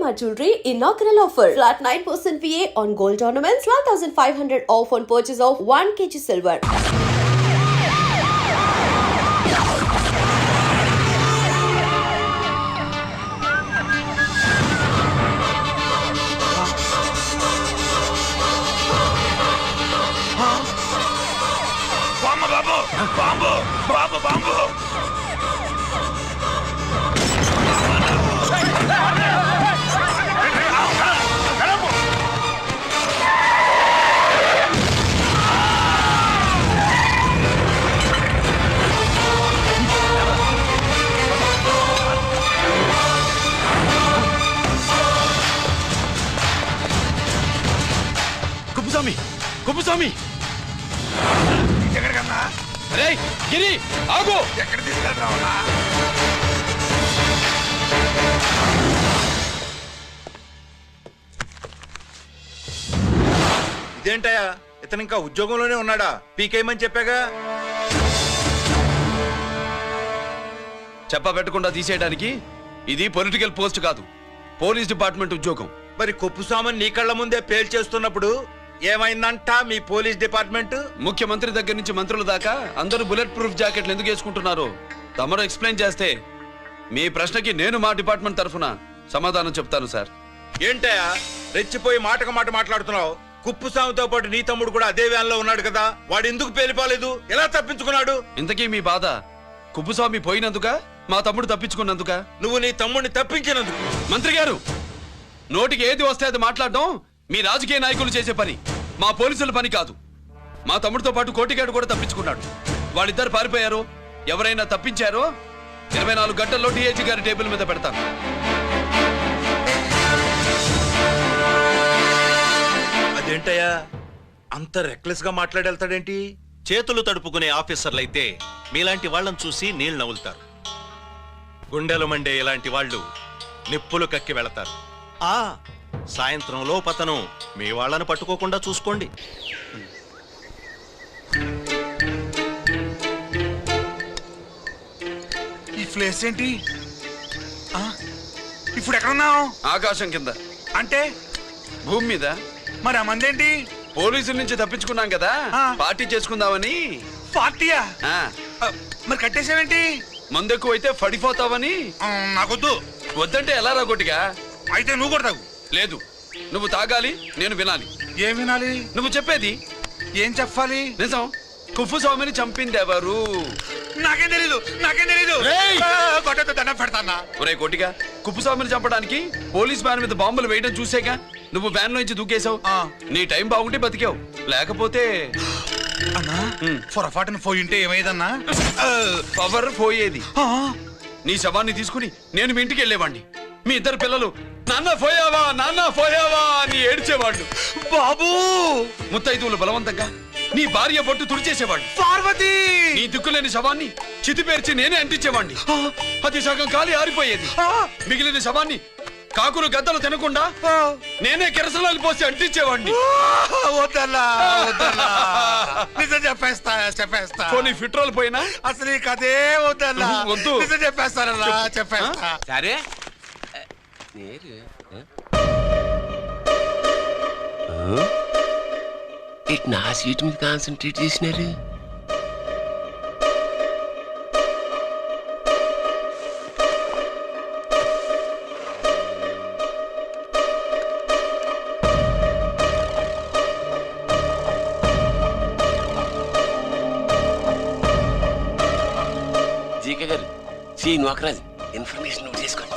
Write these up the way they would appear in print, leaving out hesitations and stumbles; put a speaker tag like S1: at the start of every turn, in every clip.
S1: Shalimar Jewelry inaugural offer. Flat 9% VA on gold ornaments, 12,500 off on purchase of 1 kg silver.
S2: Bomb bomb bomb
S3: Kuppuswamy Kuppuswamy
S2: ఎక్కడికన్నా
S3: అరే గిరి ఆగు
S2: ఎక్కడ తీసుకెళ్తావన్నా ఇదేంటయ్యా ఇతను ఇంకా ఉద్యోగంలోనే ఉన్నాడా పీకేయమని చెప్పాగా
S3: చెప్ప పెట్టకుండా తీసేయడానికి ఇది పొలిటికల్ పోస్ట్ కాదు, పోలీస్ డిపార్ట్మెంట్ ఉద్యోగం.
S2: మరి కుప్పుస్వామిని నీ కళ్ళ ముందే పేల్చేస్తున్నప్పుడు ఏమైందంట మీ పోలీస్ డిపార్ట్మెంట్?
S3: ముఖ్యమంత్రి దగ్గర నుంచి మంత్రుల దాకా అందరూ బుల్లెట్ ప్రూఫ్ జాకెట్లు ఎందుకు వేసుకుంటున్నారు తమరు ఎక్స్ప్లెయిన్ చేస్తే మీ ప్రశ్నకి నేను మా డిపార్ట్మెంట్ తరఫున సమాధానం చెప్తాను సార్.
S2: ఏంటయ్యా రెచ్చిపోయి మాటకు మాట మాట్లాడుతున్నావు? కుప్పుస్వామితో పాటు నీ తమ్ముడు కూడా అదే వ్యాన్ లో ఉన్నాడు కదా, వాడు ఎందుకు పేలిపోలేదు? ఎలా తప్పించుకున్నాడు?
S3: ఇంతకీ మీ బాధ కుప్పుస్వామి పోయినందుక మా తమ్ముడు తప్పించుకున్నందుక?
S2: నువ్వు నీ తమ్ముడిని తప్పించినందుకు.
S3: మంత్రి గారు, నోటికి ఏది వస్తే అది మాట్లాడడం మీ రాజకీయ నాయకులు చేసే పని, మా పోలీసుల పని కాదు. మా తమ్ముడితో పాటు కోటిగాడు కూడా తప్పించుకున్నాడు. వాళ్ళిద్దరు పారిపోయారు. ఎవరైనా తప్పించారో 24 గంటల్లో డిఐజీ గారి టేబుల్ మీద పెడతాను.
S2: అదేంటయ్యా అంత రెక్లెస్ గా మాట్లాడేళ్తాడేంటి?
S4: చేతులు తడుపుకునే ఆఫీసర్లైతే మీలాంటి వాళ్ళని చూసి నీళ్లు నవ్వులుతారు. గుండెలు మండే ఇలాంటి వాళ్ళు నిప్పులు కక్కి వెళతారు. సాయంత్రం లోపతను మీ వాళ్ళని పట్టుకోకుండా చూసుకోండి.
S2: ఈ ప్లేస్ ఏంటి? ఇప్పుడు ఎక్కడున్నావు?
S3: ఆకాశం కింద.
S2: అంటే
S3: భూమి మీద.
S2: మరి ఆ మందేంటి?
S3: పోలీసుల నుంచి తప్పించుకున్నాం కదా, పార్టీ చేసుకుందామని.
S2: పార్టీయా?
S3: ఆ,
S2: మరి కట్టేసావేంటి?
S3: మందెక్కువ అయితే పడిపోతావని.
S2: నాకొద్దు.
S3: వద్దంటే ఎలా రాగొట్టిగా?
S2: అయితే నువ్వు కూడా తాగు.
S3: లేదు, నువ్వు తాగాలి, నేను వినాలి.
S2: ఏం వినాలి?
S3: నువ్వు చెప్పేది.
S2: ఏం చెప్పాలి?
S3: నిజం. కుప్పుస్వామిని చంపింది ఎవరు?
S2: నాకేం తెలీదు, నాకేం తెలీదు.
S3: ఏయ్!
S2: కొట్టతో దండం పెడతానా?
S3: ఒరే కోటిగా, కుప్పుస్వామిని చంపడానికి పోలీస్ వ్యాన్ మీద బాంబులు వేయడం చూసేగా నువ్వు వ్యాన్ నుంచి దూకేశావు. నీ టైం బాగుంటే బతికావు, లేకపోతే
S2: అన్నా పొరపాటున పోయి ఉంటే ఏమైందన్నా?
S3: పవర్ పోయేది. నీ శవాన్ని తీసుకుని నేను మీ ఇంటికి వెళ్ళేవాడిని. మీ ఇద్దరు పిల్లలు నాన్న పోయావా నాన్న పోయావా అని ఏడ్చేవాళ్ళు.
S2: బాబు
S3: ముత్తైదువులు బలవంతంగా నీ భార్య బొట్టు తుడిచేసేవాళ్ళు.
S2: పార్వతి
S3: నీ దిక్కులేని శవాన్ని చితిపేర్చి నేనే అంటించేవాణ్ణి. అది సగం కాలి ఆరిపోయేది. మిగిలిన శవాన్ని కాకులు గద్దలు తినకుండా నేనే కిరసనాలు పోసి అంటించేవాడిని.
S2: వద్దన్నా నిజం చెప్పేస్తా చెప్పేస్తా.
S3: పోనీ ఫిట్రోల్ పోయినా
S2: అసలు ఈ కథే వద్దన్నా.
S3: వద్దు.
S2: నిజం చెప్పేస్తానన్నా చెప్పేస్తా.
S5: సరే నా సీట్ మీద కాన్సన్ట్రేట్ చేసినారు. జీకే గారు, సి నోకరాజ్ ఇన్ఫర్మేషన్ నోట్ చేసుకోండి.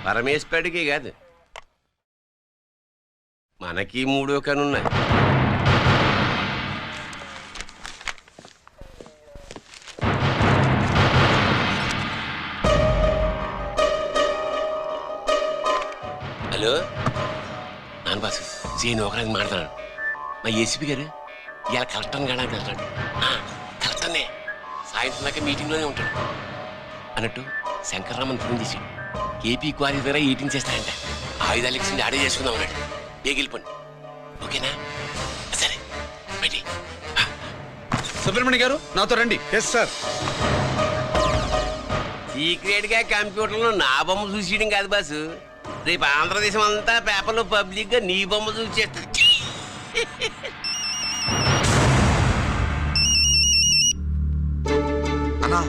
S5: పరమేశ్వరుడికి కాదు, మనకి 3 కనున్నాయి. హలో నాన్న బాసు, సీను ఒకరికి మాట్లాడు. మా ఏసీపీ గారు ఇలా కలెక్టర్ని కాడానికి వెళ్తాడు. కలెక్టర్నే సాయంత్రం దాకా మీటింగ్లోనే ఉంటాడు అన్నట్టు. శంకర్రామన్ ఫోన్ చేశాడు. ఏపీ క్వారీ ద్వారా 18 చేస్తాడంట. ఆయుధాలు ఇచ్చింది ఆడే చేసుకుందాం అన్నాడు. ఏగిలిపోండి, ఓకేనా? సరే బయటి.
S3: సుబ్రహ్మణ్య గారు నాతో రండి.
S6: Yes sir.
S5: సీక్రెట్ గా కంప్యూటర్లో నా బొమ్మ చూసేయడం కాదు బాసు, రేపు ఆంధ్రదేశం అంతా పేపర్లో పబ్లిక్ గా నీ బొమ్మ చూసేస్తుంది.
S6: అన్నా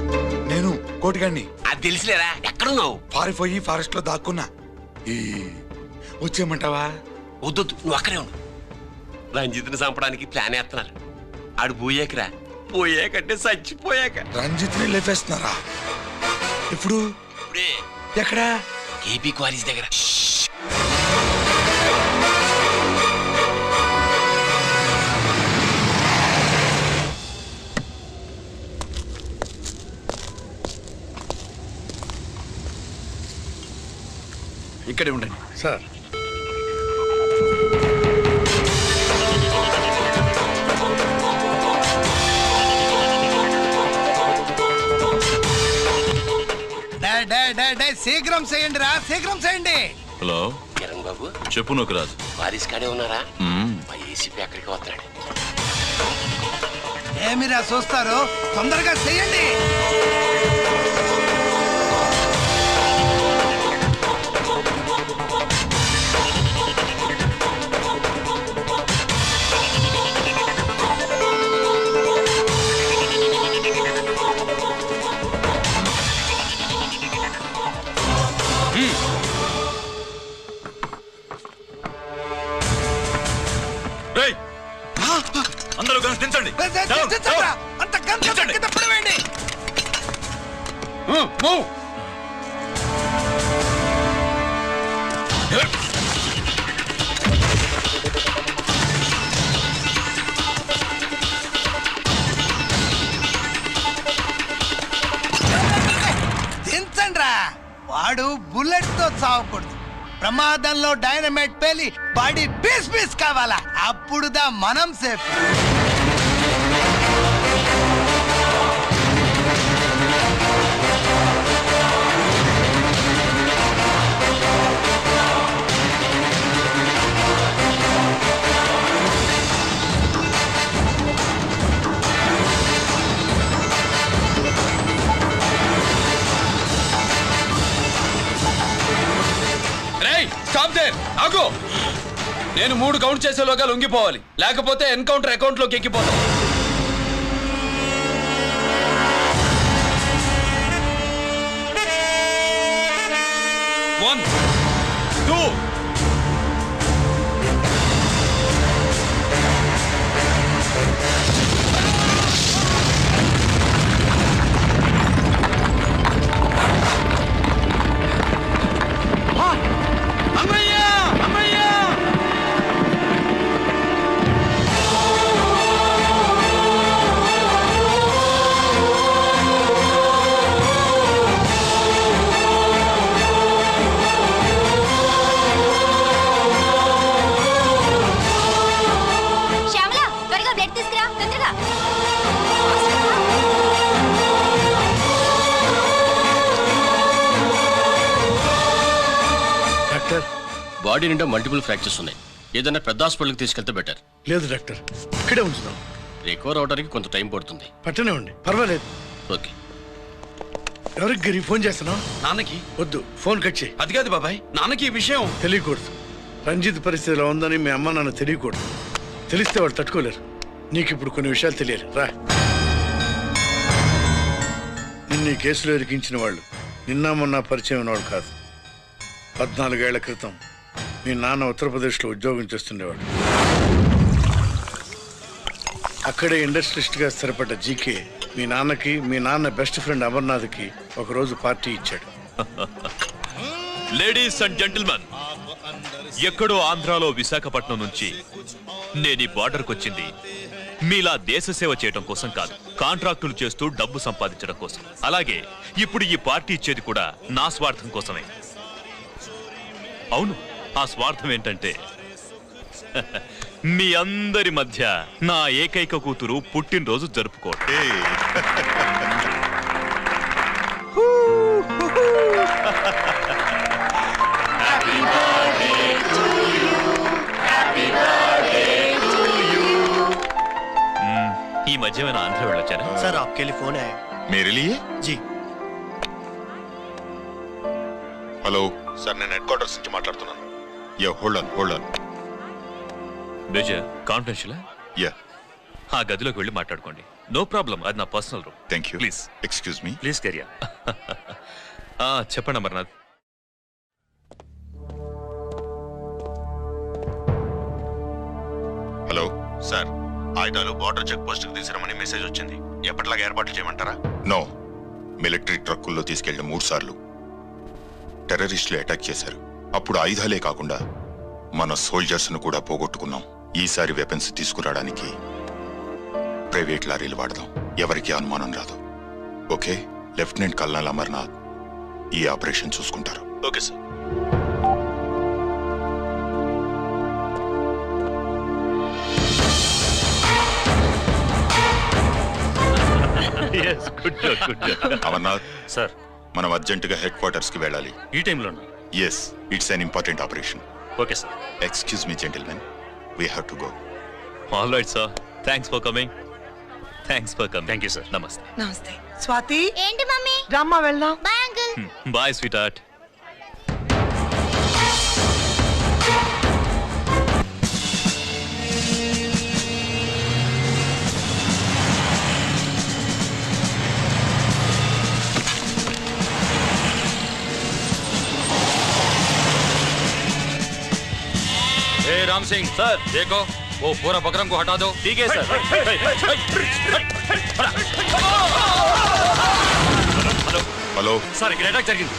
S6: నేను కోటిగాడిని.
S5: అది తెలిసిలేరా? ఎక్కడున్నావు?
S6: పారిపోయి ఫారెస్ట్ లో దాక్కున్నా. ఈ వచ్చేయమంటావా?
S5: వద్దొద్దు, నువ్వు అక్కడే ఉండు. రంజిత్ని చంపడానికి ప్లాన్ వేస్తున్నారు. ఆడు పోయాకరా, పోయాకంటే చచ్చిపోయాక.
S6: రంజిత్ని లేపేస్తున్నారా? ఇప్పుడు
S5: ఇప్పుడే
S6: ఎక్కడా?
S5: ఏపీ క్వారీస్ దగ్గర.
S3: ఇక్కడే ఉండండి
S6: సార్.
S7: శీఘ్రం చేయండి రా, శీఘ్రం చేయండి.
S8: హలో
S5: కిరణ్ బాబు,
S8: చెప్పు నూకరాజు.
S5: క్వారీస్ కాడే ఉన్నారా? మా ఏసీపీ అక్కడికి వస్తున్నాడు.
S7: ఏమిరా చూస్తారు, తొందరగా చేయండి.
S8: రేయ్, అందరూ కలిసి దించండి.
S7: అంత గంట కింద పడవేయండి. దించండి రా. వాడు బుల్లెట్ తో చావకూడదు, ప్రమాదంలో డైనమైట్ పేలి బాడీ పీస్ పీస్ కావాలా, అప్పుడుదా మనం సేఫ్.
S3: స్టాప్ దేర్, ఆగు. నేను 3 కౌంట్ చేసేలోగా లొంగిపోవాలి, లేకపోతే ఎన్కౌంటర్ అకౌంట్ లోకి ఎక్కిపోతాం. 1 2
S9: బాడీ నిండా మల్టిపుల్ ఫ్రాక్చర్స్ ఉన్నాయి. ఏదైనా పెద్ద హాస్పిటల్కి తీసుకెళ్తే బెటర్.
S6: లేదు డాక్టర్, ఇక్కడే ఉంచుదాం.
S9: రికవర్ అవడానికి కొంత టైం పడుతుంది.
S6: పట్టనే ఉండి పర్వాలేదు.
S9: ఓకే.
S6: ఎవరికి గిరి ఫోన్ చేస్తున్నావు?
S3: నాన్నకి.
S6: వద్దు, ఫోన్ కట్ చేయి.
S3: అది కాదు బాబాయ్, నాన్నకి ఈ విషయం
S6: తెలియకూడదు. రంజిత్ పరిస్థితి ఎలా ఉందని మీ అమ్మ నాన్న తెలియకూడదు. తెలిస్తే వాళ్ళు తట్టుకోలేరు. నీకు ఇప్పుడు కొన్ని విషయాలు తెలియాలి. రా. నిన్ను ఈ కేసులో ఇరికించిన వాళ్ళు నిన్న మొన్న పరిచయం ఉన్నవాడు కాదు. 14 ఏళ్ల క్రితం మీ నాన్న ఉత్తరప్రదేశ్లో ఉద్యోగం చేస్తుండేవాడు. అక్కడే ఇండస్ట్రియలిస్ట్గా స్థిరపడ్డ జీకే మీ నాన్నకి, మీ నాన్న బెస్ట్ ఫ్రెండ్ అమర్నాథ్కి ఒకరోజు పార్టీ ఇచ్చాడు.
S8: లేడీస్ అండ్ జెంటిల్మెన్, ఎక్కడో ఆంధ్రాలో విశాఖపట్నం నుంచి నేను ఈ బార్డర్కి వచ్చింది మీలా దేశ సేవ చేయడం కోసం కాదు, కాంట్రాక్టులు చేస్తూ డబ్బు సంపాదించడం కోసం. అలాగే ఇప్పుడు ఈ పార్టీ ఇచ్చేది కూడా నా స్వార్థం కోసమే. అవును, ఆ స్వార్థం ఏంటంటే మీ అందరి మధ్య నా ఏకైక కూతురు పుట్టినరోజు జరుపుకోవడం. Happy birthday మధ్య ఏమైనా ఆంధ్ర వెళ్ళొచ్చారా?
S10: सर आपके लिए फोन आया।
S2: मेरे लिए?
S10: जी
S2: హలో సార్, నేను హెడ్ క్వార్టర్స్ నుంచి మాట్లాడుతున్నాను. Yeah, hold on.
S8: Major confidential?
S2: Yeah,
S8: ఆ గదిలోకి వెళ్ళి మాట్లాడుకోండి. నో ప్రాబ్లం, అది నా personal room.
S2: Thank you.
S8: Please
S2: excuse me.
S8: Please కెరియా. చెప్పండి అమర్నాథ్.
S2: హలో సార్, ఆయుధాలు బార్డర్ చెక్ పోస్ట్ కి తీసుకురమని మెసేజ్ వచ్చింది. ఎప్పటిలాగా ఏర్పాట్లు చేయమంటారా? నో, మిలిటరీ ట్రక్కుల్లో తీసుకెళ్లిన 3 సార్లు టెర్రరిస్టులు అటాక్ చేశారు. అప్పుడు ఆయుధాలే కాకుండా మన సోల్జర్స్ ను కూడా పోగొట్టుకున్నాం. ఈసారి వెపన్స్ తీసుకురావడానికి ప్రైవేట్ లారీలు వాడదాం. ఎవరికి అనుమానం రాదు. ఓకే, లెఫ్టినెంట్ కల్నల్ అమర్నాథ్ ఈ ఆపరేషన్ చూసుకుంటారు. Okay sir. అమర్నాథ్
S8: సార్,
S2: మనం అర్జెంటుగా హెడ్ క్వార్టర్స్ కి వెళ్ళాలి.
S8: ఈ టైంలోనా?
S2: Yes, it's an important operation.
S8: Okay sir.
S2: Excuse me gentlemen, we have to go.
S8: All right sir, thanks for coming. Thank you sir. నమస్తే.
S11: నమస్తే. స్వాతి,
S12: ఏంటి మమ్మీ?
S11: రమ్మా వెళ్దాం.
S12: Bye uncle.
S8: Bye sweetheart.
S3: Ram Singh sir, देखो वो पूरा बकरम को हटा दो.
S8: ठीक है सर.
S2: హలో
S8: సార్, ఇక్కడ అటాక్ జరిగింది.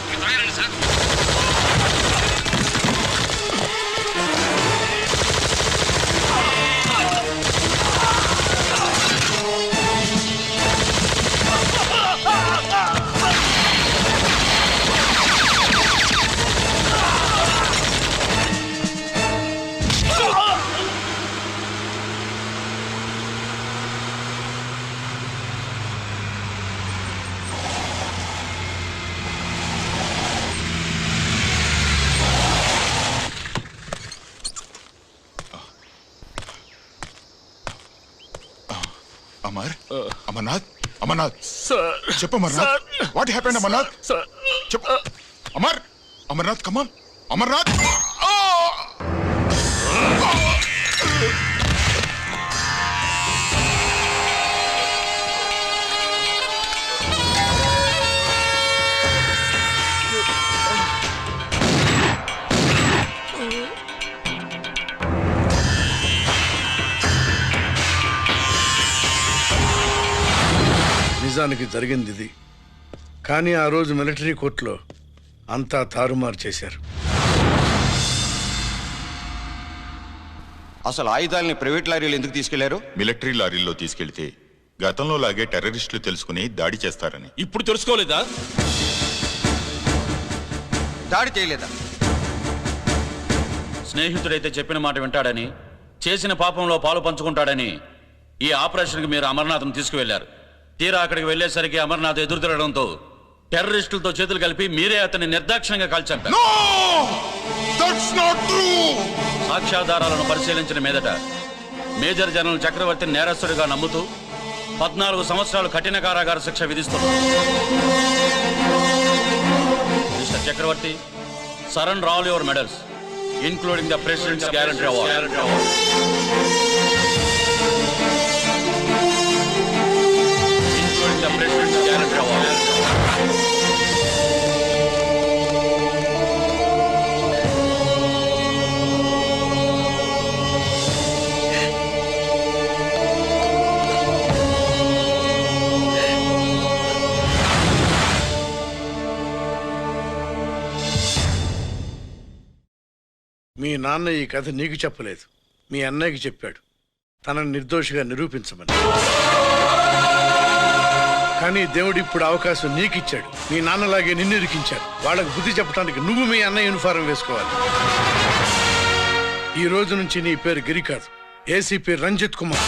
S2: అమర్నాథ్ చెప్పు. Amarnath, what happened? అమర్నాథ్ చెప్పు. Amarnath come on. అమర్నాథ్,
S6: నిజానికి జరిగింది ఇది. కానీ ఆ రోజు మిలిటరీ కోర్టులో అంతా తారుమారు చేశారు.
S13: అసలు ఆయుధాలని ప్రైవేట్ లారీలు ఎందుకు తీసుకెళ్లారు?
S2: మిలిటరీ లారీల్లో తీసుకెళ్తే గతంలో లాగే టెర్రరిస్టులు తెలుసుకుని దాడి చేస్తారని.
S3: ఇప్పుడు తెలుసుకోలేదా?
S13: దాడి చేయలేదా?
S3: స్నేహితుడైతే చెప్పిన మాట వింటాడని, చేసిన పాపంలో పాలు పంచుకుంటాడని ఈ ఆపరేషన్కి మీరు అమర్నాథ్ను తీసుకువెళ్లారు. తీరా అక్కడికి వెళ్లేసరికి అమర్నాథ్ ఎదురు తిరగడంతో టెర్రరిస్టులతో చేతులు కలిపి మీరే అతన్ని నిర్దాక్షిణ్యంగా కాల్చారు. సాక్ష్యాధారాలను పరిశీలించిన మీదట మేజర్ జనరల్ చక్రవర్తి నేరస్తుడిగా నమ్ముతూ 14 సంవత్సరాలు కఠిన కారాగార శిక్ష విధిస్తున్నారు. Mister Chakravarthy, surrender all your medals including the president's guarantee award. The President's Guarantee Award.
S6: మీ నాన్న ఈ కథ నీకు చెప్పలేదు, మీ అన్నయ్యకి చెప్పాడు, తనని నిర్దోషిగా నిరూపించమని. కానీ దేవుడు ఇప్పుడు అవకాశం నీకిచ్చాడు. మీ నాన్నలాగే నిన్ను ఇరికించాడు. వాళ్ళకు బుద్ధి చెప్పడానికి నువ్వు మీ అన్న యూనిఫారం వేసుకోవాలి. ఈ రోజు నుంచి నీ పేరు గిరి కాదు, ఏసీపీ రంజిత్ కుమార్.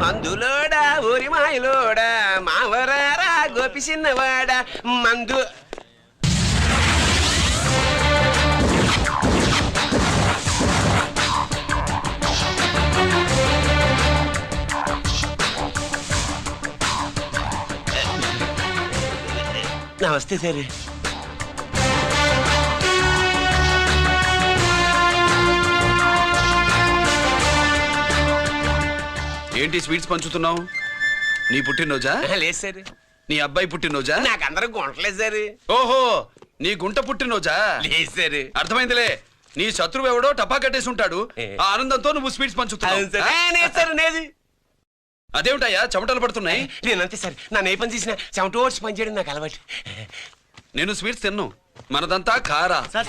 S5: మందులోడా ఊరి మాయలోడా మావరారా గోపి చిన్నవాడా మందు నమస్తే సార్.
S3: ఏంటి స్వీట్స్ పంచుతున్నావు? నీ పుట్టినరోజా?
S5: లేదు సార్.
S3: నీ అబ్బాయి పుట్టినరోజా?
S5: నాకు అందరం గుంటలేదు సార్.
S3: ఓహో, నీ గుంట పుట్టినరోజా?
S5: లేదు సార్.
S3: అర్థమైందిలే. నీ శత్రువు ఎవడో టపా కట్టేసి ఉంటాడు. ఆ ఆనందంతో నువ్వు స్వీట్స్ పంచుతున్నావు. అదేమిటయ్యా చెమటలు పడుతున్నాయి?
S5: నేనంతే సార్. నన్ను ఏ పని చేసినా చెమట ఓడ్చి పని చేయడం నాకు అలవాటు.
S3: నేను స్వీట్స్ తిన్ను. మనదంతా కారా.
S10: Sir,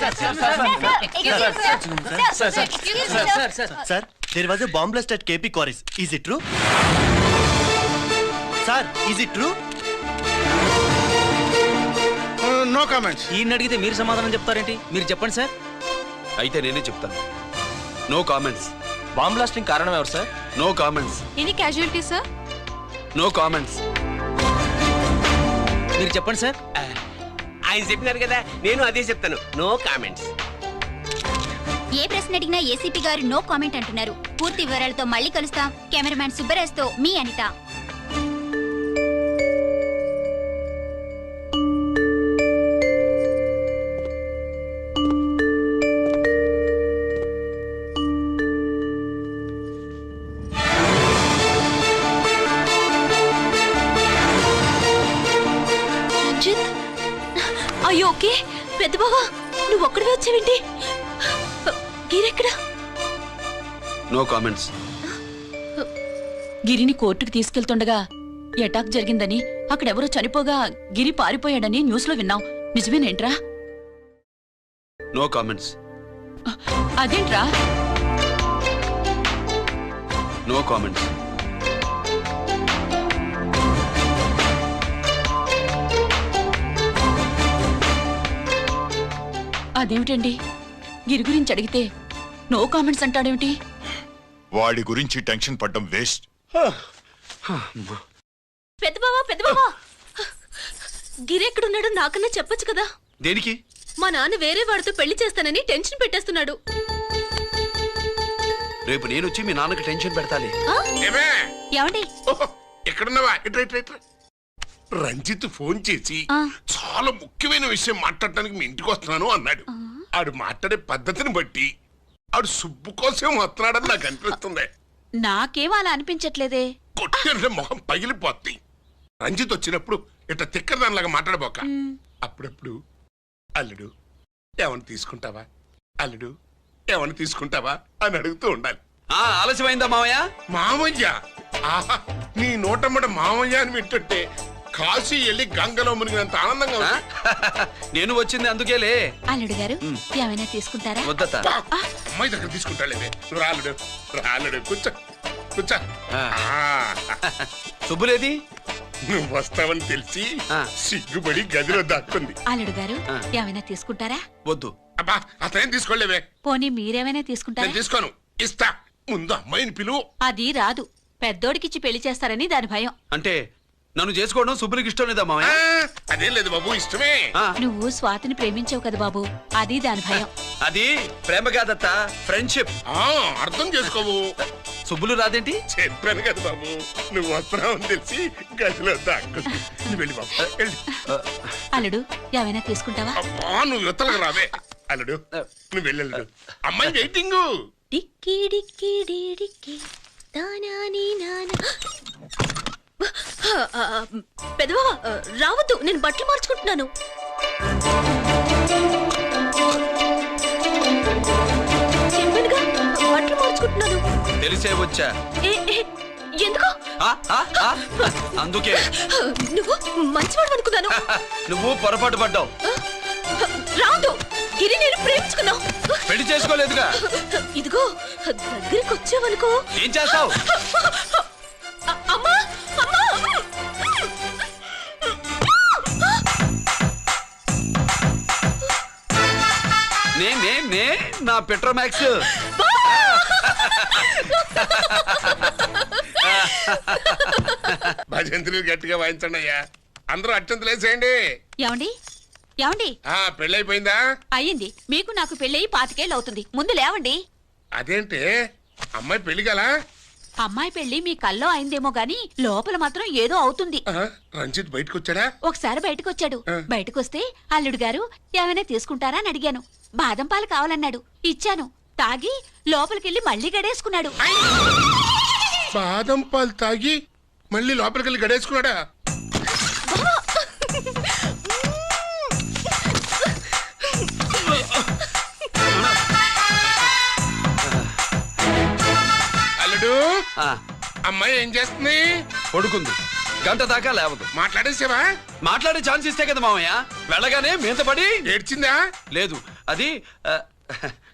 S10: there was a bomb blast at KP Quarries. Is it true? Sir, is it true?
S6: No comments.
S10: ఈయన అడిగితే మీరు సమాధానం చెప్తారేంటి? మీరు చెప్పండి సార్.
S3: అయితే నేనే చెప్తాను. No comments.
S10: బాంబ్ బ్లాస్టింగ్ కారణం ఎవరు sir?
S3: No comments.
S1: Any casualty sir?
S3: No comments.
S10: మీరు చెప్పండి సార్.
S5: ఆయన చెప్పినారు కదా, నేను అదే చెప్తాను. No comments.
S12: ఏ ప్రశ్న అడిగినా ఏసీపీ గారు నో కామెంట్ అంటున్నారు. పూర్తి వివరాలతో మళ్ళీ కలుస్తాం. కెమెరామ్యాన్ సుబ్బరాజ్తో మీ అనిత.
S1: అయ్యో ఓకే. పెద్ద బావా, నువ్వు ఒక్కడివే వచ్చావేంటి? గిరెక్కడా?
S3: No comments.
S1: గిరిని కోర్టుకు తీసుకెళ్తుండగా అటాక్ జరిగిందని, అక్కడెవరో చనిపోగా గిరి పారిపోయాడని న్యూస్ లో విన్నాం. నిజమేనేంట్రా?
S3: No comments.
S1: అదేంట్రా?
S3: No comments.
S1: అదేమిటండి, గిరి గురించి అడిగితే నో కామెంట్స్ అంటాడేమిటి?
S2: వాడి గురించి టెన్షన్ పడ్డం వేస్ట్.
S1: పెద్ద బావా, గిరి ఎక్కడున్నాడో నాకన్నా చెప్పొచ్చు కదా.
S3: దేనికి?
S1: మా నాన్న వేరే వాడితో పెళ్లి చేస్తానని టెన్షన్ పెట్టేస్తున్నాడు.
S3: రేపు నేను వచ్చి మీ నాన్నకి టెన్షన్ పెడతాలి.
S12: ఏమండి?
S14: ఎక్కడున్నావా? రంజిత్ ఫోన్ చేసి చాలా ముఖ్యమైన విషయం మాట్లాడటానికి మీ ఇంటికి వస్తున్నాను అన్నాడు. ఆడు మాట్లాడే పద్ధతిని బట్టి ఆడు సుబ్బు కోసం వస్తున్నాడని నాకు అనిపిస్తుంది.
S1: నాకేం అలా అనిపించట్లేదే.
S14: కొట్టిన మొహం పగిలిపోద్ది. రంజిత్ వచ్చినప్పుడు ఇట్లా తిక్కదానిలాగా మాట్లాడబోక. అప్పుడప్పుడు అల్లుడు ఏమన్నా తీసుకుంటావా, అల్లుడు ఏమన్నా తీసుకుంటావా అని అడుగుతూ ఉండాలి.
S3: ఆలస్యమైందా మావయ్య?
S14: మామయ్య? ఆహా, నీ నోటమ్మట మామయ్య అని వింటుంటే కాశీ వెళ్ళి గంగలో మునిగినంత ఆనందంగా ఉంది.
S3: నేను వచ్చింది అందుకేలే.
S1: అల్లుడు గారు ఏమైనా తీసుకుంటారా?
S3: వద్దత.
S14: అమ్మాయి దగ్గర తీసుకుంటాలేదే. నువ్వు రాలుడు, రాలుడు, కూర్చో కూర్చో.
S3: శుభులేది?
S14: నువ్వు వస్తావని తెలిసి సిగ్గుపడి గదిలో దాక్కుంది.
S1: అల్లుడు గారు ఏమైనా తీసుకుంటారా?
S3: వద్దు.
S14: అబ్బా, అతనేం తీసుకోలేవే.
S1: పోనీ మీరేమైనా తీసుకుంటారా?
S14: నేను తీసుకోను, ఇస్తా. ముందు అమ్మాయిని పిలువు.
S1: అది రాదు. పెద్దోడికిచ్చి పెళ్లి చేస్తారని దాని భయం.
S3: అంటే నన్ను చేసుకోవడం సుబ్బులకి ఇష్టం లేదా మామయ్య?
S14: అదేం లేదు బాబు, ఇష్టమే.
S1: నువ్వు స్వాతిని ప్రేమించావు కదా బాబు, అది దాని భయం.
S3: అది ప్రేమ కాదత్త, ఫ్రెండ్షిప్.
S14: అర్థం చేసుకోవు.
S3: సుబ్బులు రాదేంటి?
S14: చెప్పాను కదా బాబు, నువ్వు వస్తున్నావని తెలిసి గదిలో దాక్కుంది. నువ్వు వెళ్ళి బాబు, వెళ్ళి.
S1: అల్లుడు ఏమైనా తీసుకుంటావా?
S14: అబ్బా, నువ్వు యువతలకు రావే. అల్లుడు నువ్వు వెళ్ళడు, అమ్మాయి వెయిటింగ్.
S1: డిక్కి డిక్కి డిక్కి దానాని నానా. పెద్దవా రావద్దు, నేను బట్టలు మార్చుకుంటున్నాను. చెప్పానుగా, బట్టలు మార్చుకుంటున్నాను.
S3: తెలిసే వచ్చా.
S1: ఎందుకు?
S3: అందుకే.
S1: నువ్వు మంచివాడు అనుకున్నాను.
S3: నువ్వు పొరపాటు పడ్డావు.
S1: రాదు, గిరి నేను ప్రేమించుకున్నావు.
S3: పెళ్లి చేసుకోలేదుగా.
S1: ఇదిగో దగ్గరికి వచ్చావనుకో.
S3: ఏం చేస్తావు?
S1: అమ్మా,
S3: నే నా పెట్రోమాక్స్.
S14: భజంతులు గట్టిగా వాయించండి అయ్యా. అందరూ అత్యంతలు వేసేయండి.
S1: ఏమండి ఏమండి,
S14: పెళ్ళైపోయిందా?
S1: అయ్యింది. మీకు నాకు పెళ్ళయి 25 ఏళ్ళు అవుతుంది. ముందు లేవండి.
S14: అదేంటి అమ్మాయి పెళ్లి గలా?
S15: అమ్మాయి పెళ్లి మీ కల్లో అయిందేమో గాని లోపల మాత్రం ఏదో అవుతుంది.
S14: రంజిత్ బయటకు వచ్చాడా?
S15: ఒకసారి బయటకొచ్చాడు. బయటకొస్తే అల్లుడు గారు ఏమైనా తీసుకుంటారా అని అడిగాను. బాదం పాలు కావాలన్నాడు. ఇచ్చాను. తాగి లోపలికెళ్ళి మళ్ళీ గడేసుకున్నాడు.
S14: బాదం పాలు తాగి మళ్ళీ లోపలికెళ్ళి గడేసుకున్నాడా? అల్లుడు, అమ్మాయి ఏం చేస్తుంది?
S3: పడుకుంది. గంట దాకా లేవదు.
S14: మాట్లాడేసేవా?
S3: మాట్లాడే ఛాన్స్ ఇస్తే కదా మామయ్య. వెళ్ళగానే మీద పడి
S14: ఏడ్చిందా?
S3: లేదు, అది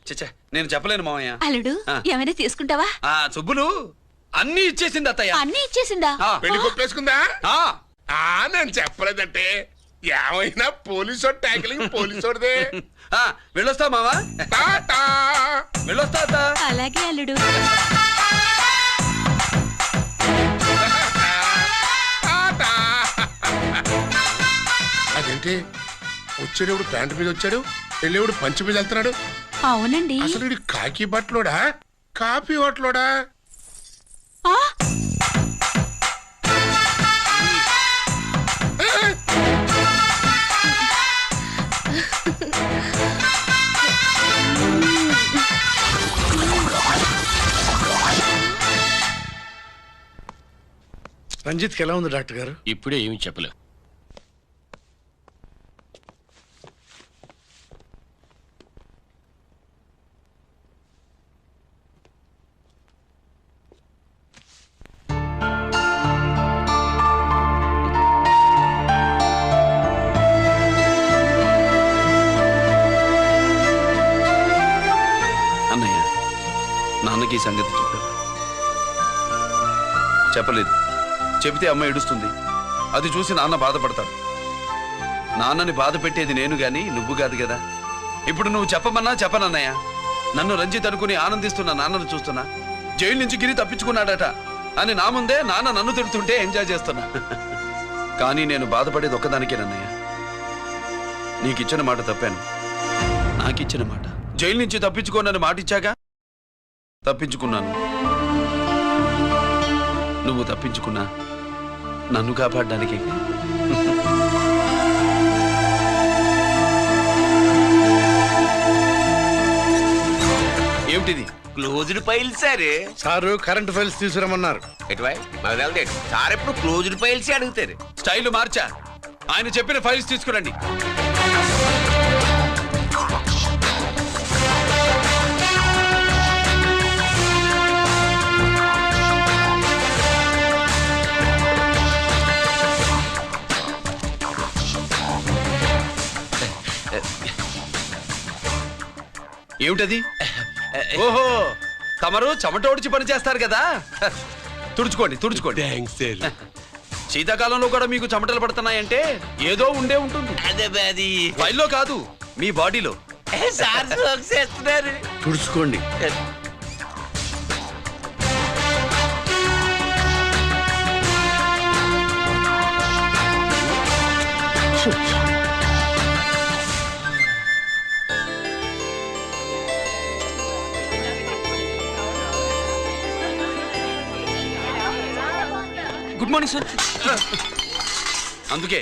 S3: చచ్చా నేను చెప్పలేను మామయ్య.
S15: అల్లుడు ఏమైనా తీసుకుంటావా?
S3: సుబ్బులు అన్ని ఇచ్చేసింది అత్తయ్య.
S15: అన్ని ఇచ్చేసిందా?
S14: పెళ్లి కొప్పేసుకుందా? నేను చెప్పలేదంటే ఏమైనా పోలీసోడు ట్యాకిలింగ్ పోలీసోడిదే.
S3: వెళ్ళొస్తా మావా. వెళ్ళొస్తా అత్త.
S15: అలాగే అల్లుడు.
S14: అదేంటి వచ్చేటప్పుడు ప్యాంటు మీద వచ్చాడు, వెళ్ళేవాడు పంచి మీద వెళ్తున్నాడు?
S15: అవునండి.
S14: అసలు వీడు కాకి బట్టలోడా కాఫీ హోటలోడా?
S6: రంజిత్కి ఎలా ఉంది డాక్టర్ గారు?
S9: ఇప్పుడే ఏమి చెప్పలేవు.
S3: అన్నయ్య, నాన్నకి ఈ సంగతి చెప్పావు? చెప్పలేదు. చెబితే అమ్మ ఏడుస్తుంది. అది చూసి నాన్న బాధపడతాడు. నాన్నని బాధ పెట్టేది నేను గాని నువ్వు కాదు కదా. ఇప్పుడు నువ్వు చెప్పమన్నా చెప్పనన్నయ్య. నన్ను రంజిత్ అనుకుని ఆనందిస్తున్న నాన్నను చూస్తున్నా. జైలు నుంచి గిరి తప్పించుకున్నాడట అని నా ముందే నాన్న నన్ను తిడుతుంటే ఎంజాయ్ చేస్తున్నా. కానీ నేను బాధపడేది ఒక్కదానికేనన్నయ్య. నీకిచ్చిన మాట తప్పాను. నాకిచ్చిన మాట. జైలు నుంచి తప్పించుకోనని మాట ఇచ్చాగా తప్పించుకున్నాను. నువ్వు తప్పించుకున్నా నన్ను కాపాడడానికి. ఏమిటిది?
S5: Closed file sir.
S6: Sir current files తీసుకురమ్మన్నారు.
S5: సార్ ఎప్పుడు క్లోజ్డ్ ఫైల్స్ అడుగుతారు.
S3: స్టైల్ మార్చా. ఆయన చెప్పిన ఫైల్స్ తీసుకురండి. ఏమిటది? ఓహో, తమరు చెమటోడ్చి పని చేస్తారు కదా. తుడుచుకోండి తుడుచుకోండి. శీతాకాలంలో కూడా మీకు చెమటలు పడుతున్నాయంటే ఏదో ఉండే ఉంటుంది. ఫైల్లో కాదు, మీ బాడీలో.
S6: తుడుచుకోండి.
S3: Good morning sir. అందుకే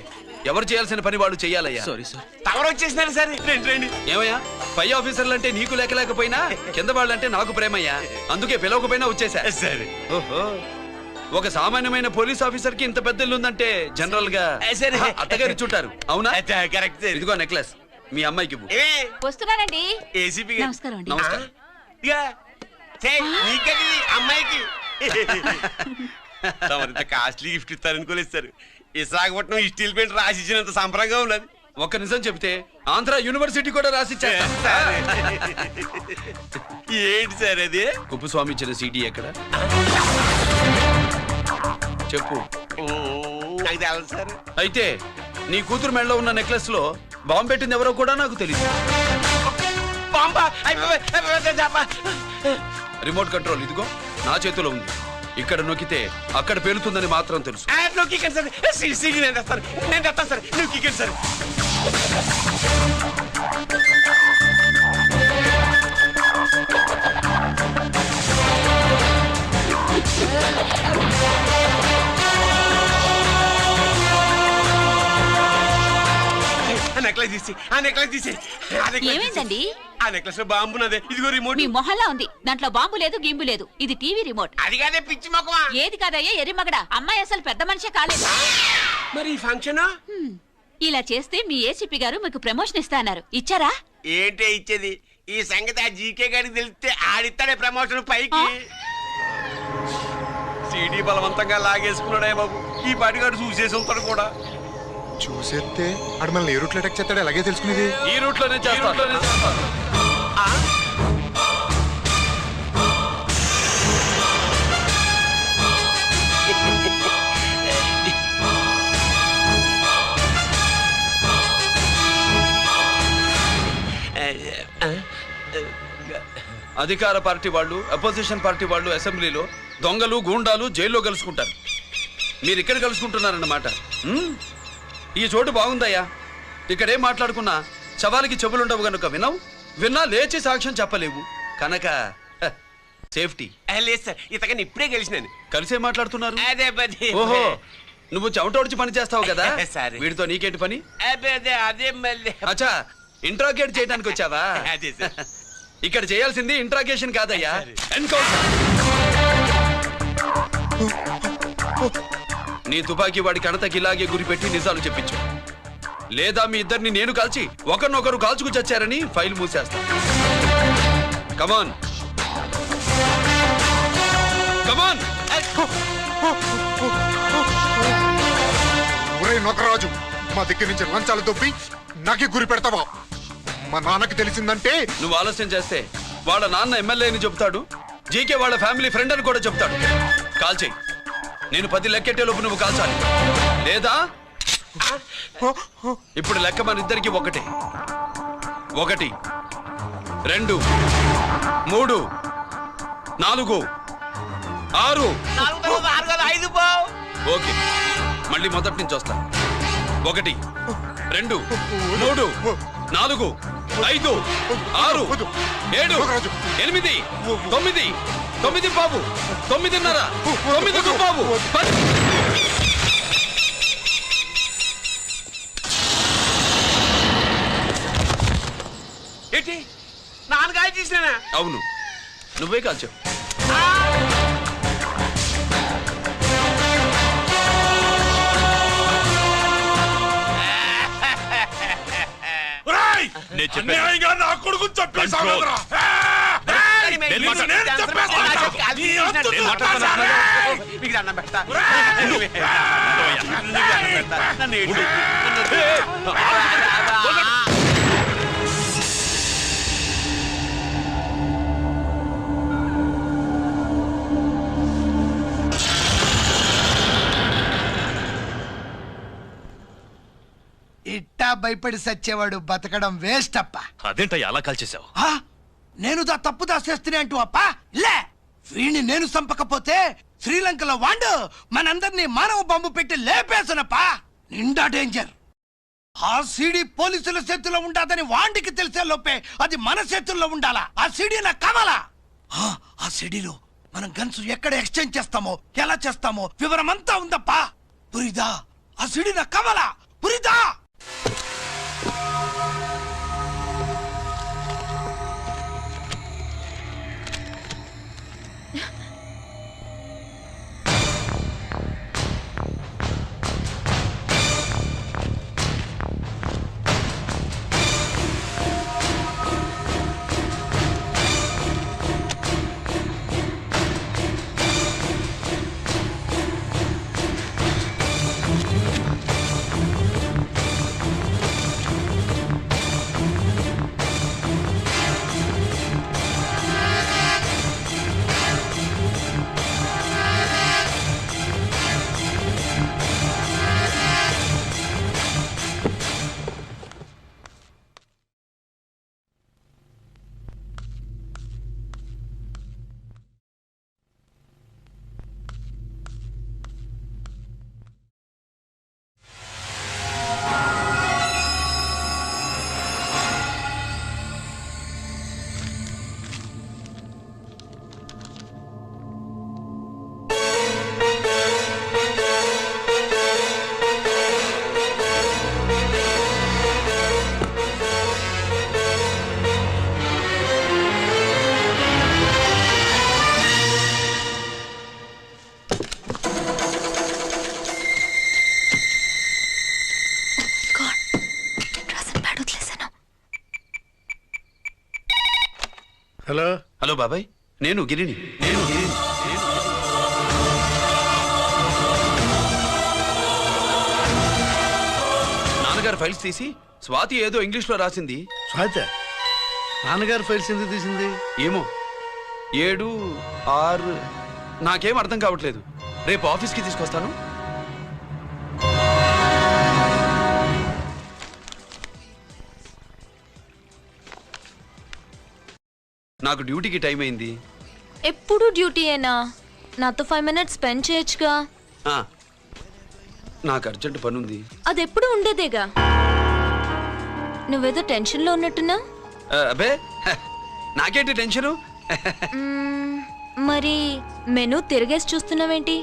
S3: ఎవరు చేయాల్సిన పని వాళ్ళు చెయ్యాలయ్యా.
S5: Sorry sir. తమరు వచ్చేసినారు సార్. రండి.
S3: ఏమయ్యా, పై ఆఫీసర్లు అంటే నీకు లేకపోయినా కింద వాళ్ళంటే నాకు ప్రేమయ్యా. అందుకే పిలవకపోయినా వచ్చేసా.
S5: సరే.
S3: ఓహో, ఒక సామాన్యమైన పోలీస్ ఆఫీసర్ కి ఇంత పెద్ద ఇల్లు ఉందంటే జనరల్ గా అత్తగారి చుట్టారు. అవునా?
S5: కరెక్ట్.
S3: ఇదిగో నెక్లెస్ మీ అమ్మాయికి ఇవ్వు.
S15: వస్తున్నానండి.
S5: ఏసీపీ
S15: నమస్కారం అండి.
S3: నమస్కారం.
S5: అమ్మాయికి కాస్ట్లీ గిఫ్ట్ ఇస్తారనుకోలేదు సార్. విశాఖపట్నం ఈ స్టీల్ పెయింట్ రాసి ఇచ్చినంత సంబరంగా ఉన్నది.
S3: ఒక్క నిజం చెప్తే ఆంధ్ర యూనివర్సిటీ కూడా రాసిచ్చా.
S5: ఏంటి సార్ అది?
S3: కుప్పస్వామి ఇచ్చిన సీడీ ఎక్కడ చెప్పు.
S5: నాకు తెలదు సార్.
S3: అయితే నీ కూతురు మెడలో ఉన్న నెక్లెస్ లో బాంబు పెట్టింది ఎవరో కూడా నాకు తెలియదు. రిమోట్ కంట్రోల్ ఇదిగో నా చేతిలో ఉంది. ఇక్కడ నొక్కితే అక్కడ పేలుతుందని మాత్రం తెలుసు.
S5: నెక్లెస్ తీసి ఆ నెక్లెస్ తీసి
S15: ఏమైందండి?
S5: ఆ నెక్లెస్ లో బాంబున్నదే. ఇదిగో రిమోట్.
S15: మీ మొహల్లా ఉంది. దాంట్లో బాంబు లేదు, గింబు లేదు. ఇది టీవీ రిమోట్.
S5: అది కాదే పిచ్చి మొక్కమా.
S15: ఏది కాదయ్యా ఎర్రిమగడ. అమ్మాయి అసలు పెద్ద మనిషే కాలేదు.
S5: మరి ఈ ఫంక్షన్
S15: ఇలా చేస్తే మీ ఏసీపీ గారు మీకు ప్రమోషన్ ఇస్తా అన్నారు. ఇచ్చారా?
S5: ఏంటే ఇచ్చేది? ఈ సంగతి ఆ జీకే గారికి తెలిస్తే ఆడిస్తాడే ప్రమోషన్ పైకి. సీడీ బలవంతంగా లాగేసుకున్నాడే బాబు. ఈ పాటిగాడు చూసేసి ఉంటాడు కూడా.
S2: చూసేస్తే అడు మనల్ని ఏ రూట్లో అటాక్ చేస్తాడో ఎలాగే తెలుసుకునేది.
S3: ఈ రూట్ లోనే చేస్తాను. అధికార పార్టీ వాళ్ళు, అపోజిషన్ పార్టీ వాళ్ళు అసెంబ్లీలో, దొంగలు గూండాలు జైల్లో కలుసుకుంటారు. మీరు ఇక్కడ కలుసుకుంటున్నారన్నమాట. ఈ చోటు బాగుందయ్యా. ఇక్కడేం మాట్లాడుకున్నా శవాలకి చెవులుండవు గనుక విన్నా లేచి సాక్ష్యం చెప్పలేవు కనుక సేఫ్టీ.
S5: లేదు సార్, ఇతగాని ఇప్పుడే కలిసినాను.
S3: కలిసే మాట్లాడుతున్నారు.
S5: అదే పది.
S3: ఓహో, నువ్వు చెమటోడ్చి పని చేస్తావు కదా.
S5: సరే.
S3: వీడితో నీకేంటి పని?
S5: అదే మళ్ళీ.
S3: అచ్చా, ఇంట్రాగేట్ చేయడానికి వచ్చావా?
S5: అదే సార్.
S3: ఇక్కడ చేయాల్సింది ఇంట్రాగేషన్ కాదయ్యా, ఎన్కౌంటర్. నీ తుపాకీ వాడి కణతకి ఇలాగే గురిపెట్టి నిజాలు చెప్పించు. లేదా మీ ఇద్దరిని నేను కాల్చి ఒకరినొకరు కాల్చుకు చచ్చారని ఫైల్ మూసేస్తా. కమాన్ కమాన్.
S2: నొకరాజు, మా దగ్గర నుంచి లంచాలు దొబ్బి నాకే గురి పెడతావా? మా నాన్నకి తెలిసిందంటే
S3: నువ్వు ఆలస్యం చేస్తే వాళ్ళ నాన్న ఎమ్మెల్యే అని చెప్తాడు, జీకే వాళ్ళ ఫ్యామిలీ ఫ్రెండ్ అని కూడా చెప్తాడు. కాల్ చేయి. నేను 10 లెక్కెట్టే లోపు నువ్వు కాల్చాలి. లేదా ఇప్పుడు లెక్క మన ఇద్దరికి 1 1 2 3 4 6. ఓకే, మళ్ళీ మొదటి నుంచి వస్తా. 1 2 3 4 5 6 7 8 9 9 బాబు 9:30 9 బాబు 10.
S5: ఏంటి నాన్నగాయ తీసినా?
S3: అవును, నువ్వే కాల్చావు.
S14: నా కొడుకు చెప్పేసావు.
S7: ఇట్టా భయపడి సచ్చేవాడు బతకడం వేస్ట్ అప్ప.
S8: అదేంటయ్యా అలా కాల్చేసావు?
S7: నేను తప్పు దాచేస్తున్నా అంటూ అప్ప లే. వీణ్ణి నేను చంపకపోతే శ్రీలంకలో వాండు మనందరినీ మానవ బాంబు పెట్టి లేపేసనప్పా. నిండా డేంజర్. ఆ సీడీ పోలీసుల చేతుల్లో ఉండాదని వాండికి తెలిసే లోపే అది మన చేతుల్లో ఉండాలా. ఆ సీడీ నాకు కావాలా. ఆ సీడీలో మనం గన్స్ ఎక్కడ ఎక్స్చేంజ్ చేస్తామో, ఎలా చేస్తామో వివరమంతా ఉందప్పా. పురిదా, ఆ సీడీ నాకు కావాలా. పురిదా.
S3: బాబాయ్, నేను గిరిని. నాన్నగారు ఫైల్స్ తీసి స్వాతి ఏదో ఇంగ్లీష్లో రాసింది.
S6: స్వాతి నాన్నగారు ఫైల్స్ ఎందుకు తీసింది?
S3: ఏమో 7, 6 నాకేం అర్థం కావట్లేదు. రేపు ఆఫీస్కి తీసుకొస్తాను. నాకు డ్యూటీకి టైం అయింది.
S16: ఎప్పుడు డ్యూటీయేనా? నాతో 5 minutes స్పెండ్ చేయొచ్చుగా.
S3: నాకు అర్జెంట్ పని ఉంది.
S16: అది ఎప్పుడు ఉండేదేగా. నువ్వేదో టెన్షన్లో ఉన్నట్టున్నా?
S3: అబ్బే నాకేంటి టెన్షను?
S16: మరి మెనూ తిరిగేసి చూస్తున్నావేంటి?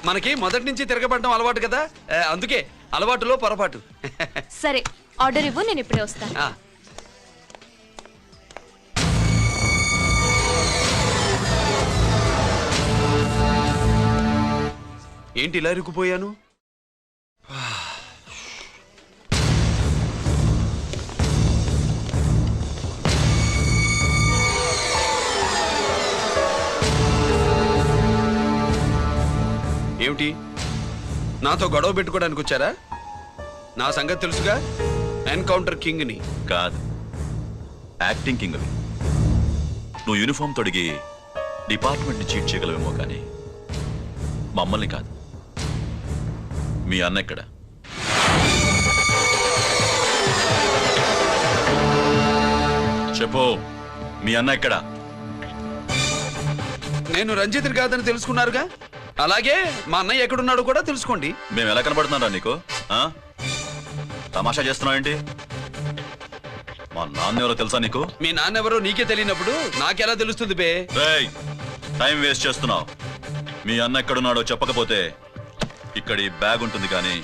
S3: మనకి మొదటి నుంచి తిరగబడడం అలవాటు కదా, అందుకే అలవాటులో పొరపాటు.
S16: సరే ఆర్డర్ ఇవ్వు, నేను ఇప్పుడే వస్తాను.
S3: ఏంటి ఇలా ఇరుక్కుపోయాను? ఏమిటి, నాతో గొడవ పెట్టుకోవడానికి వచ్చారా? నా సంగతి తెలుసుగా, ఎన్కౌంటర్ కింగ్ని.
S8: కాదు, యాక్టింగ్ కింగ్. నువ్వు యూనిఫామ్ తొడిగి డిపార్ట్మెంట్ని చీట్ చేయగలవేమో కానీ మమ్మల్ని కాదు. మీ అన్న ఎక్కడ? చెప్పు, మీ అన్న ఎక్కడ?
S3: నేను రంజిత్ని కాదని తెలుసుకున్నారుగా, అలాగే మా అన్నయ్య ఎక్కడున్నాడో కూడా తెలుసుకోండి.
S8: మేము ఎలా కనబడుతున్నారా నీకు? తమాషా చేస్తున్నావు ఏంటి? మా నాన్న ఎవరో తెలుసా నీకు?
S3: మీ నాన్న ఎవరో నీకే తెలియనప్పుడు నాకెలా తెలుస్తుంది బే?
S8: టైం వేస్ట్ చేస్తున్నావు. మీ అన్న ఎక్కడున్నాడో చెప్పకపోతే ఇక్కడ ఈ బ్యాగ్ ఉంటుంది కానీ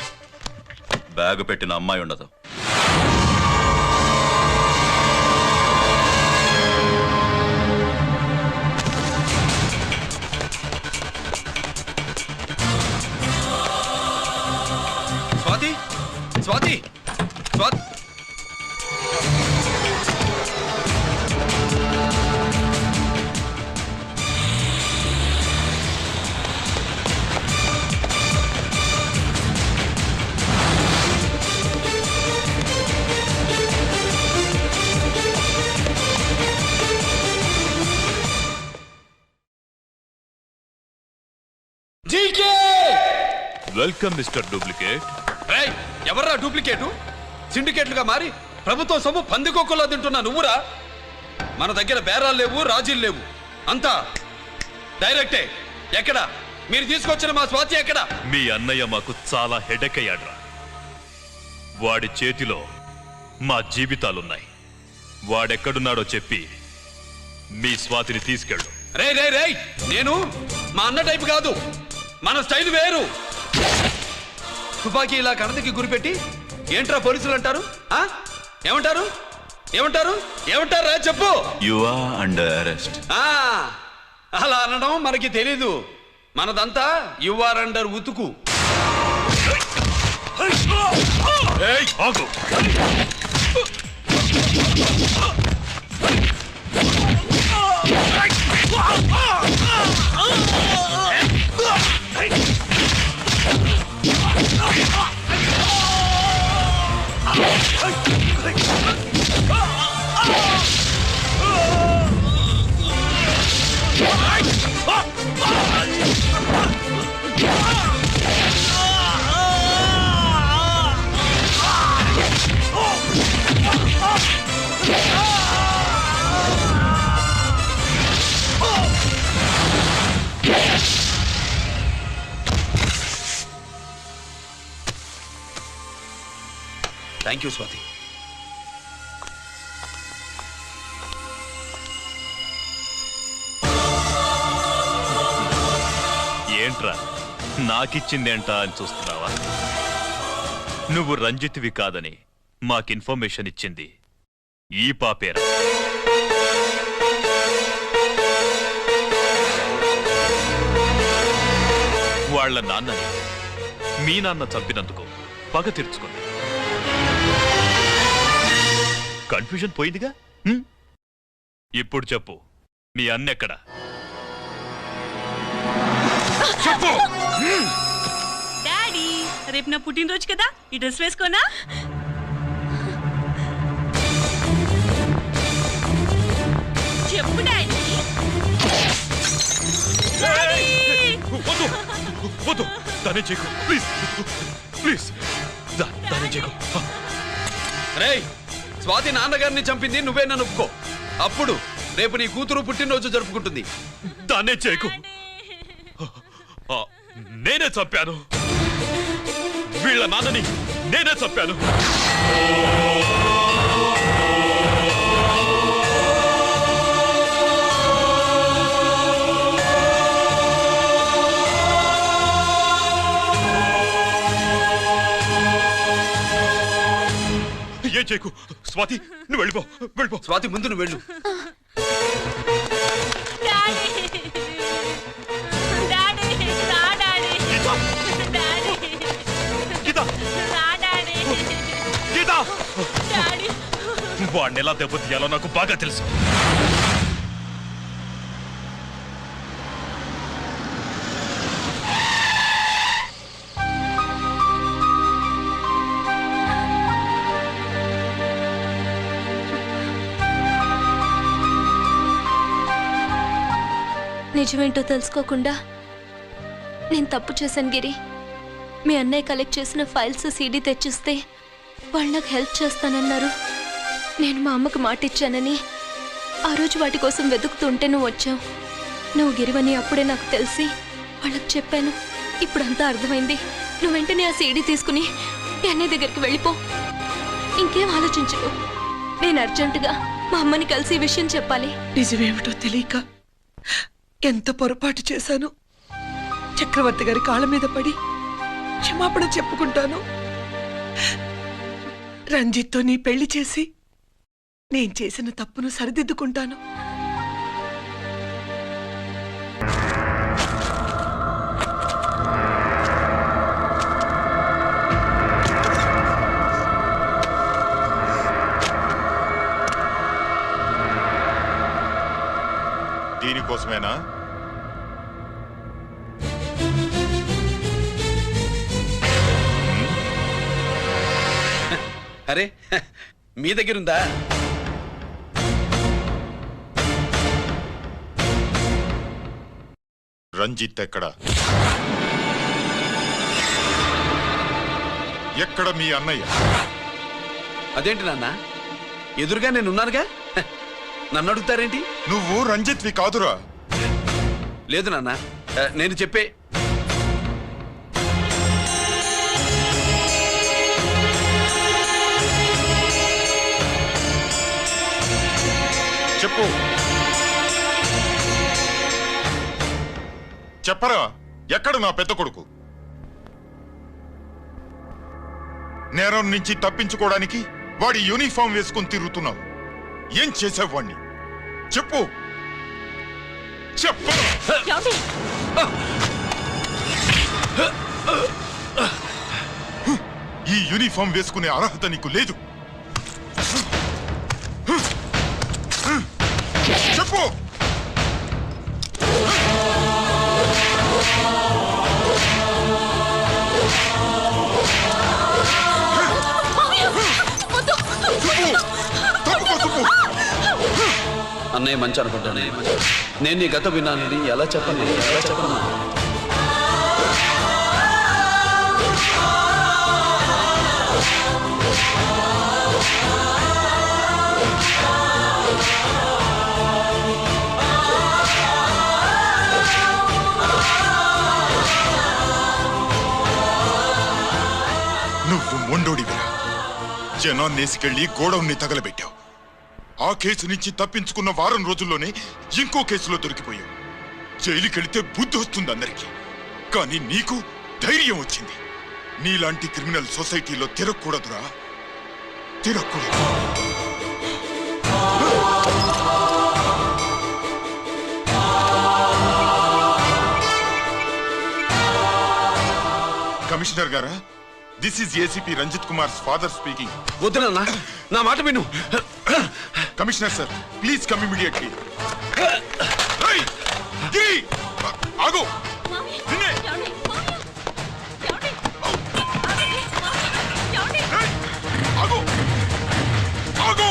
S8: బ్యాగ్ పెట్టిన అమ్మాయి ఉండదు.
S3: Swathi, Swathi, Swathi.
S8: Welcome mister duplicate.
S3: ఎవర్రా డూప్లికేటు? సిండికేట్లుగా మారి ప్రభుత్వం సొమ్ము పందికొక్కులా తింటున్నా నువ్వురా? మన దగ్గర బేరాలు లేవు, రాజీలు లేవు, అంతా డైరెక్టే. ఎక్కడ మీరు తీసుకొచ్చిన మా స్వాతి ఎక్కడ?
S8: మీ అన్నయ్య మాకు చాలా హెడేక్ అయ్యాడ్రా. వాడి చేతిలో మా జీవితాలున్నాయి. వాడెక్కడున్నాడో చెప్పి మీ స్వాతిని తీసుకెళ్ళు.
S3: రే నేను మా అన్న టైపు కాదు, మన స్టైల్ వేరు. తుపాకీ ఇలా కణదికి గురిపెట్టి ఏంట్రా పోలీసులు అంటారు? ఏమంటారు ఏమంటారు ఏమంటారా చెప్పు.
S8: You are under arrest.
S3: అలా అనడం మనకి తెలీదు. మనదంతా యు ఆర్ అండర్ ఉతుకు. Thank you Swathi.
S8: ఏంట్రా నాకిచ్చిందేంట అని చూస్తున్నావా? నువ్వు రంజిత్వి కాదని మాకు ఇన్ఫర్మేషన్ ఇచ్చింది ఈ పాపేరా. వాళ్ళ నాన్నని మీ నాన్న చంపినందుకు పగ తీర్చుకుంది. కన్ఫ్యూజన్ పోయిందిగా. ఇప్పుడు చెప్పు, మీ అన్నెక్కడ?
S15: డాడీ, రేపు నా పుట్టినరోజు కదా, ఈ డ్రెస్ వేసుకోనా? చెప్పు డాడీ.
S8: వద్దు వద్దు, దానే చేయకు ప్లీజ్ ప్లీజ్, దానే చేయకు.
S3: రేయ్, స్వాతి నాన్నగారిని చంపింది నువ్వే నన్ను ఒప్పుకో. అప్పుడు రేపు నీ కూతురు పుట్టినరోజు జరుపుకుంటుంది.
S8: దాన్నే చేయకు. నేనే చంపాను, వీళ్ళ నాన్నని నేనే చంపాను. ఏం చేయకు స్వాతి, నువ్వు వెళ్ళిపో వెళ్ళిపో.
S3: స్వాతి, ముందు నువ్వు వెళ్ళు.
S8: వాడిని ఎలా దెబ్బతీయాలో నాకు బాగా తెలుసు.
S16: నిజమేంటో తెలుసుకోకుండా నేను తప్పు చేశాను గిరి. మీ అన్నయ్య కలెక్ట్ చేసిన ఫైల్స్ సీడీ తెచ్చిస్తే వాళ్ళు నాకు హెల్ప్ చేస్తానన్నారు. నేను మా అమ్మకు మాట ఇచ్చానని ఆ రోజు వాటి కోసం వెతుకుతుంటే నువ్వు వచ్చావు. నువ్వు గిరివని అప్పుడే నాకు తెలిసి వాళ్ళకి చెప్పాను. ఇప్పుడంతా అర్థమైంది. నువ్వు వెంటనే ఆ సీడీ తీసుకుని మీ అన్నయ్య దగ్గరికి వెళ్ళిపో. ఇంకేం ఆలోచించకు. నేను అర్జెంటుగా మా అమ్మని కలిసి ఈ విషయం చెప్పాలి.
S11: నిజమేమిటో తెలియక ఎంత పొరపాటు చేశాను. చక్రవర్తి గారి కాళ్ళ మీద పడి క్షమాపణ చెప్పుకుంటాను. రంజిత్తో నీ పెళ్లి చేసి నేను చేసిన తప్పును సరిదిద్దుకుంటాను.
S2: దీనికోసమేనా?
S3: అరే, మీ దగ్గరుందా?
S2: రంజిత్ ఎక్కడ? ఎక్కడ మీ అన్నయ్య?
S3: అదేంటి నాన్న, ఎదురుగా నేనున్నానుగా, నన్ను అడుగుతారేంటి?
S2: నువ్వు రంజిత్వి కాదురా.
S3: లేదు నాన్న, నేను చెప్పే.
S2: చెప్పు, చెప్పరా, ఎక్కడ నా పెద్ద కొడుకు? నేరం నుంచి తప్పించుకోవడానికి వాడి యూనిఫామ్ వేసుకొని తిరుగుతున్నావు. ఏం చేసావు వాణ్ణి? చెప్పు చెప్పు. ఈ యూనిఫామ్ వేసుకునే అర్హత నీకు లేదు. చెప్పు.
S3: అన్నయ్య మంచి అనుకుంటానే. నేను నీ గత విన్నానండి, ఎలా చెప్పండి, ఎలా చెప్పను?
S2: నువ్వు మొండోడివిరా. జనాన్నేసుకెళ్లి గోడౌన్ని తగలబెట్టావు. ఆ కేసు నుంచి తప్పించుకున్న వారం రోజుల్లోనే ఇంకో కేసులో దొరికిపోయావు. జైలుకెళ్తే బుద్ధి వస్తుంది అందరికీ, కానీ నీకు ధైర్యం వచ్చింది. నీలాంటి క్రిమినల్ సొసైటీలో తిరగకూడదురా, తిరగకూడదు. కమిషనర్ గారా, this is ACP Ranjith Kumar father speaking.
S3: వద్దు నాన్న, నా మాట విను.
S2: Commissioner sir please come immediately. Giri ఆగు. నిన్నే. ఆగు ఆగు.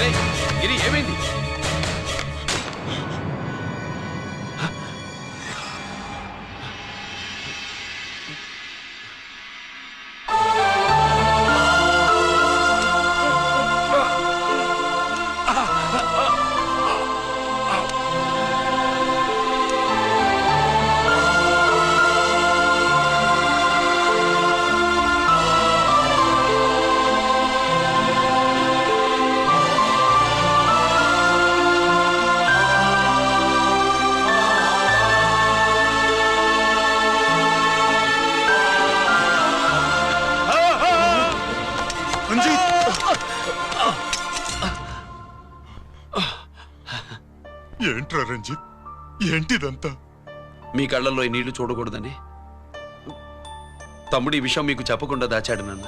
S3: రేయ్, గిరి ఏమైంది?
S2: ఏంట్రా రంజిత్, ఏంటిదంతా?
S3: మీ కళ్ళల్లో ఈ నీళ్లు చూడకూడదని తమ్ముడు ఈ విషయం మీకు చెప్పకుండా దాచాడు నాన్న.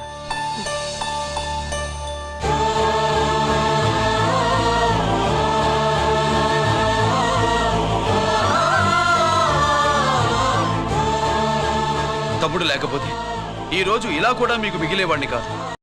S3: తమ్ముడు లేకపోతే ఈ రోజు ఇలా కూడా మీకు మిగిలేవాడిని కాదు.